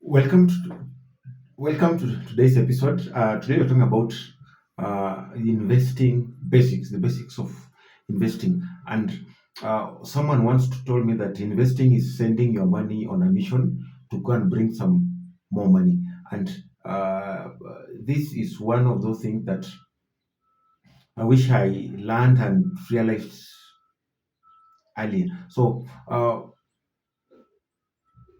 Welcome to today's episode. Today we're talking about investing basics, the basics of investing. And someone once told me that investing is sending your money on a mission to go and bring some more money. And this is one of those things that I wish I learned and realized earlier. So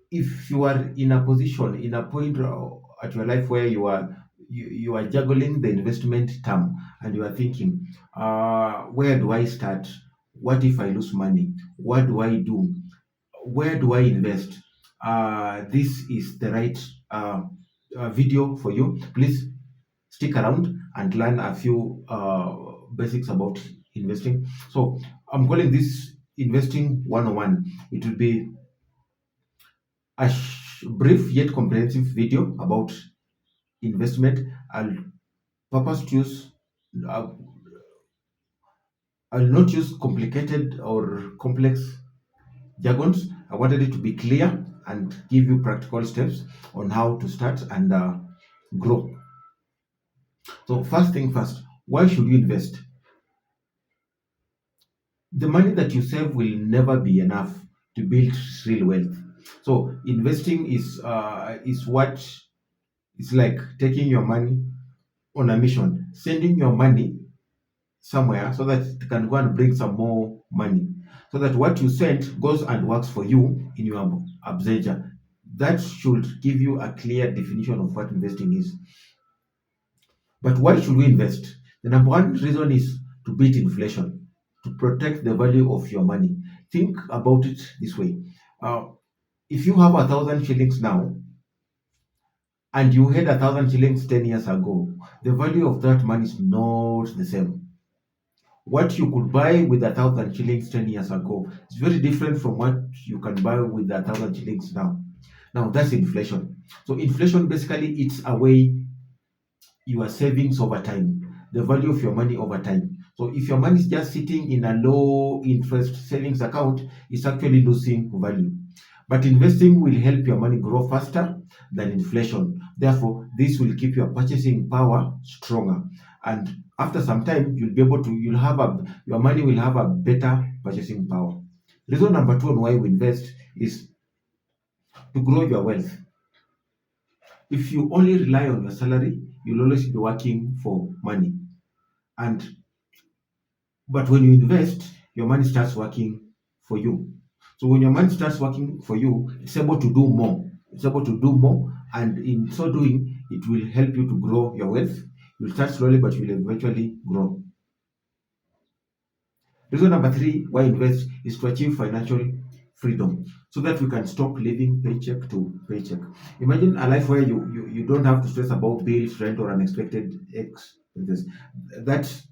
if you are in a position, in a point at your life where you are juggling the investment term and you are thinking, where do I start? What if I lose money? What do I do? Where do I invest? This is the right video for you. Please stick around and learn a few basics about investing. So I'm calling this investing 101. It will be a brief yet comprehensive video about investment. I'll purpose choose. Uh, I'll not use complicated or complex jargons. I wanted it to be clear and give you practical steps on how to start and grow. So first thing first, why should you invest? The money that you save will never be enough to build real wealth. So investing is what it's like taking your money on a mission, sending your money somewhere so that it can go and bring some more money. So that what you send goes and works for you in your absentia. That should give you a clear definition of what investing is. But why should we invest? The number one reason is to beat inflation, to protect the value of your money. Think about it this way. Uh, if you have 1,000 shillings now and you had 1,000 shillings 10 years ago, the value of that money is not the same. What you could buy with 1,000 shillings 10 years ago is very different from what you can buy with 1,000 shillings now. Now that's inflation. So inflation basically eats away your savings over time, the value of your money over time. So if your money is just sitting in a low interest savings account, it's actually losing value. But investing will help your money grow faster than inflation. Therefore, this will keep your purchasing power stronger. And after some time, you'll have your money will have a better purchasing power. Reason number two on why we invest is to grow your wealth. If you only rely on your salary, you'll always be working for money. And but when you invest, your money starts working for you. So when your money starts working for you, it's able to do more. It's able to do more, and in so doing, it will help you to grow your wealth. You'll start slowly, but you'll eventually grow. Reason number three why invest is to achieve financial freedom so that we can stop living paycheck to paycheck. Imagine a life where you don't have to stress about bills, rent, or unexpected expenses. That's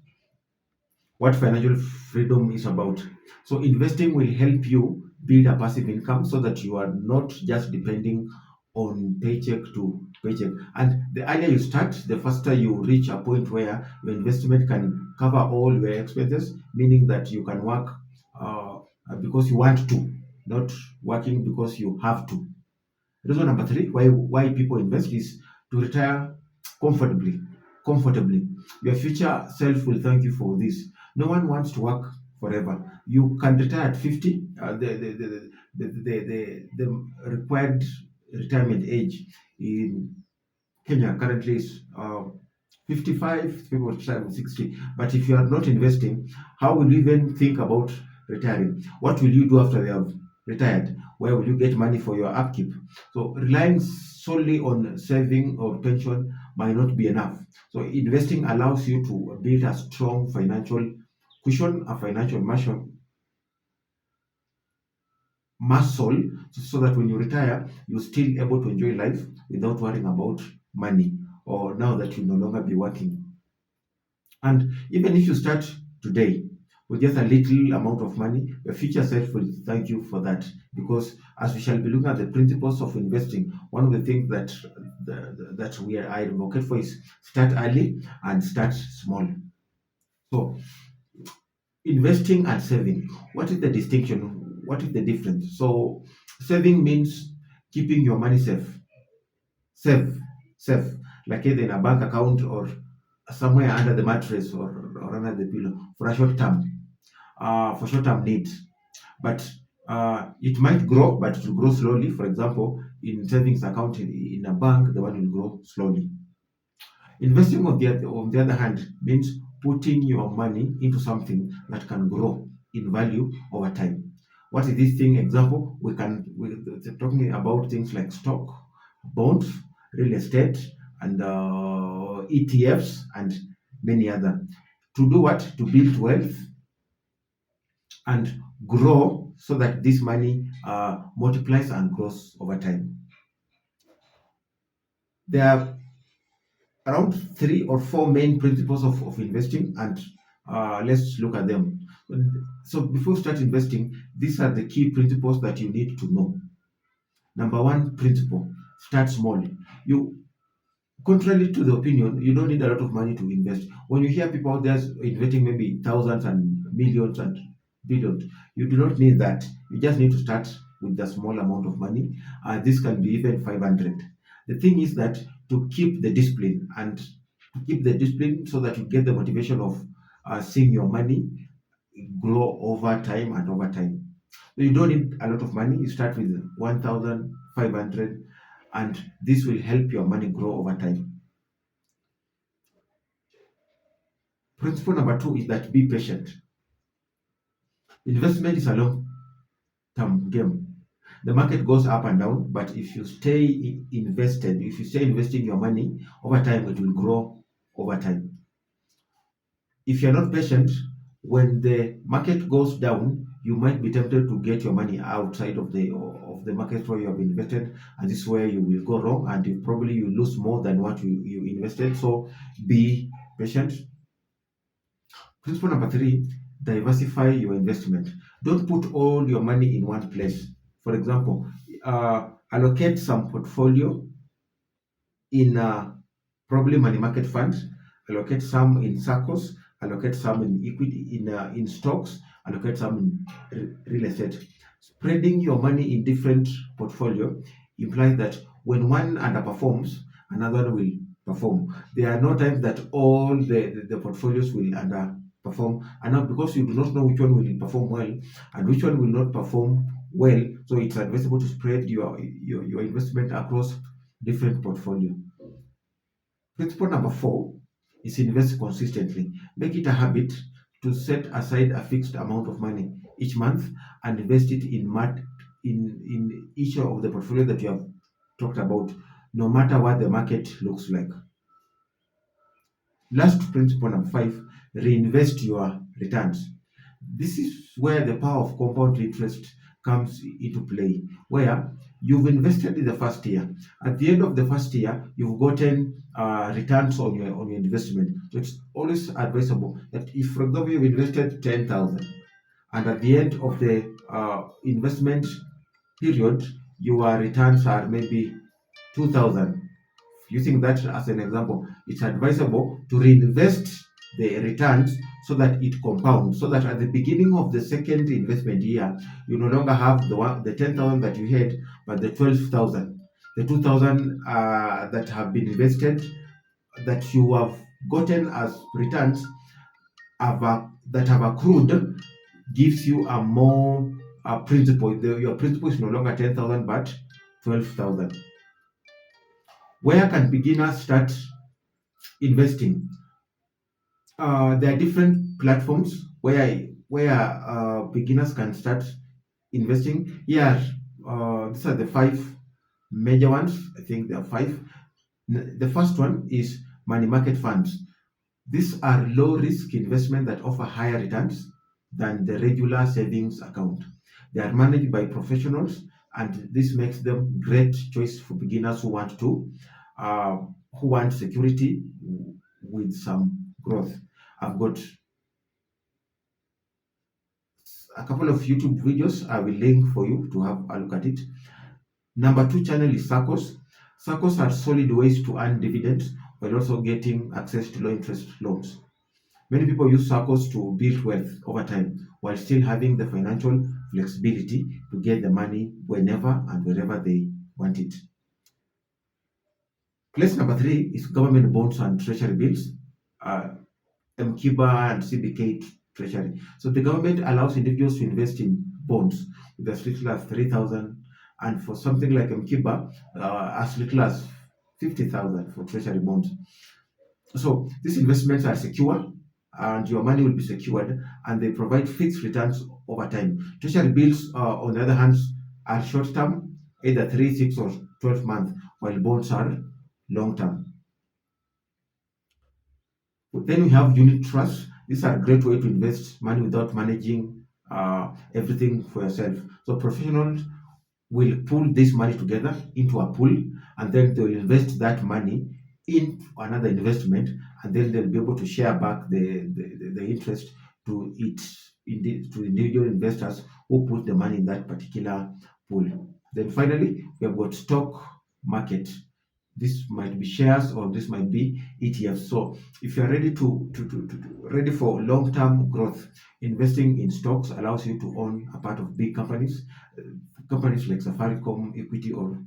what financial freedom is about. So investing will help you build a passive income so that you are not just depending on paycheck to paycheck. And the earlier you start, the faster you reach a point where your investment can cover all your expenses, meaning that you can work uh, because you want to, not working because you have to. Reason number three, why people invest is to retire comfortably. Comfortably. Your future self will thank you for this. No one wants to work forever. You can retire at 50. The required retirement age in Kenya currently is 55, people retire at 60. But if you are not investing, how will you even think about retiring? What will you do after you have retired? Where will you get money for your upkeep? So relying solely on saving or pension might not be enough. So investing allows you to build a strong financial cushion, a financial muscle, so that when you retire, you're still able to enjoy life without worrying about money or now that you no longer be working. And even if you start today with just a little amount of money, your future self will thank you for that. Because as we shall be looking at the principles of investing, one of the things that I advocate for is start early and start small. So investing and saving, what is the distinction? What is the difference? So saving means keeping your money safe. Save, save, like either in a bank account or somewhere under the mattress or under the pillow for a short term, for short term needs. But it might grow, but it will grow slowly. For example, in savings account in a bank, the one will grow slowly. Investing on the other hand means putting your money into something that can grow in value over time. What is this thing? Example, we're talking about things like stock, bonds, real estate, and ETFs, and many other. To do what? To build wealth and grow so that this money multiplies and grows over time. There are around three or four main principles of investing, and let's look at them. So before you start investing, these are the key principles that you need to know. Number one principle: start small. You Contrary to the opinion, you don't need a lot of money to invest. When you hear people out there investing maybe thousands and millions and billions, you do not need that. You just need to start with a small amount of money. This can be even 500. The thing is that to keep the discipline, and to keep the discipline so that you get the motivation of seeing your money grow over time and over time. So you don't need a lot of money. You start with 1,500, and this will help your money grow over time. Principle number two is that be patient. Investment is a long term game. The market goes up and down, but if you stay invested, if you stay investing your money over time, it will grow over time. If you're not patient, when the market goes down, you might be tempted to get your money outside of the market where you have invested, and this is where you will go wrong, and you lose more than what you invested. So be patient. Principle number three: diversify your investment. Don't put all your money in one place. For example, allocate some portfolio in probably money market funds, allocate some in SACCOs, allocate some in equity, in stocks, allocate some in real estate. Spreading your money in different portfolio implies that when one underperforms, another one will perform. There are no times that all the portfolios will underperform, and now because you do not know which one will perform well and which one will not perform well, so it's advisable to spread your investment across different portfolio. Principle number four is invest consistently. Make it a habit to set aside a fixed amount of money each month and invest it in each of the portfolio that you have talked about, no matter what the market looks like. Last principle number five: reinvest your returns. This is where the power of compound interest comes into play, where you've invested in the first year. At the end of the first year, you've gotten returns on your investment. So it's always advisable that if, for example, you've invested 10,000, and at the end of the investment period, your returns are maybe 2,000. Using that as an example, it's advisable to reinvest the returns so that it compounds, so that at the beginning of the second investment year, you no longer have the 10,000 that you had, but the 12,000, the 2,000 that have been invested, that you have gotten as returns, that have accrued, gives you a more principal. Your principal is no longer 10,000 but 12,000. Where can beginners start investing? There are different platforms where beginners can start investing. Yeah, these are the five major ones. I think there are five. The first one is money market funds. These are low risk investment that offer higher returns than the regular savings account. They are managed by professionals, and this makes them great choice for beginners uh, who want security with some growth. I've got a couple of YouTube videos I will link for you to have a look at it. Number two channel is SACCOs. SACCOs are solid ways to earn dividends while also getting access to low interest loans. Many people use SACCOs to build wealth over time while still having the financial flexibility to get the money whenever and wherever they want it. Place number three is government bonds and treasury bills, MKIBA and CBK treasury. So the government allows individuals to invest in bonds with as little as 3,000, and for something like MKIBA, as little as 50,000 for treasury bonds. So these investments are secure and your money will be secured, and they provide fixed returns over time. Treasury bills, on the other hand, are short term, either 3, 6, or 12 months, while bonds are long term. Then we have unit trusts. These are a great way to invest money without managing everything for yourself. So professionals will pull this money together into a pool, and then they will invest that money in another investment, and then they'll be able to share back the interest to it to individual investors who put the money in that particular pool. Then finally, we have got stock market. This might be shares or this might be ETFs. So if you're ready ready for long-term growth, investing in stocks allows you to own a part of big companies, companies like Safaricom, Equity, or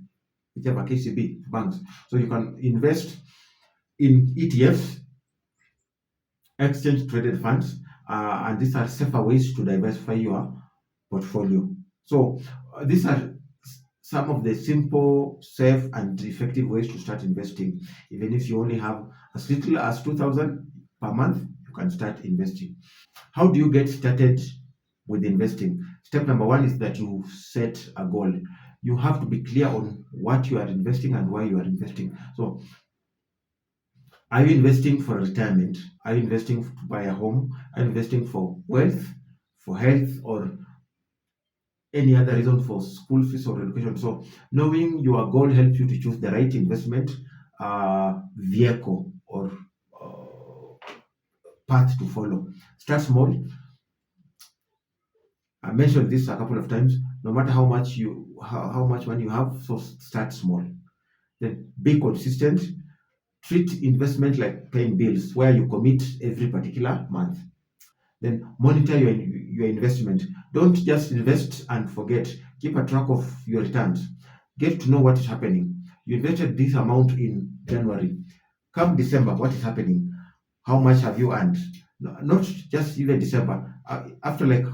whichever KCB banks. So you can invest in ETFs, exchange traded funds, and these are safer ways to diversify your portfolio. So these are some of the simple, safe, and effective ways to start investing. Even if you only have as little as 2,000 per month, you can start investing. How do you get started with investing? Step number one is that you set a goal. You have to be clear on what you are investing and why you are investing. So, are you investing for retirement? Are you investing to buy a home? Are you investing for wealth, for health, or any other reason for school fees or education? So, knowing your goal helps you to choose the right investment vehicle or path to follow. Start small. I mentioned this a couple of times. No matter how much money you have, so start small. Then be consistent. Treat investment like paying bills, where you commit every particular month. Then monitor your investment. Don't just invest and forget. Keep a track of your returns. Get to know what is happening. You invested this amount in January. Come December, what is happening? How much have you earned? Not just even December. After like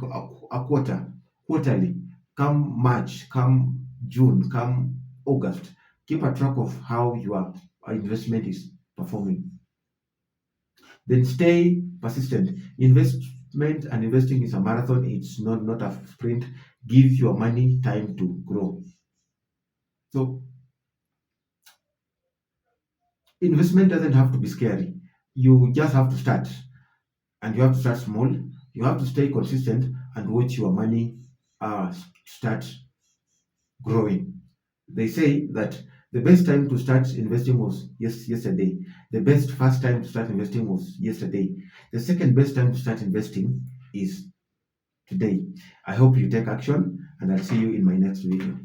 a quarter, quarterly. Come March, come June, come August. Keep a track of how your investment is performing. Then stay persistent. Investment and investing is a marathon. It's not a sprint. Give your money time to grow. So investment doesn't have to be scary. You just have to start, and you have to start small. You have to stay consistent and watch your money start growing. They say that the best time to start investing was yesterday. The best first time to start investing was yesterday. The second best time to start investing is today. I hope you take action, and I'll see you in my next video.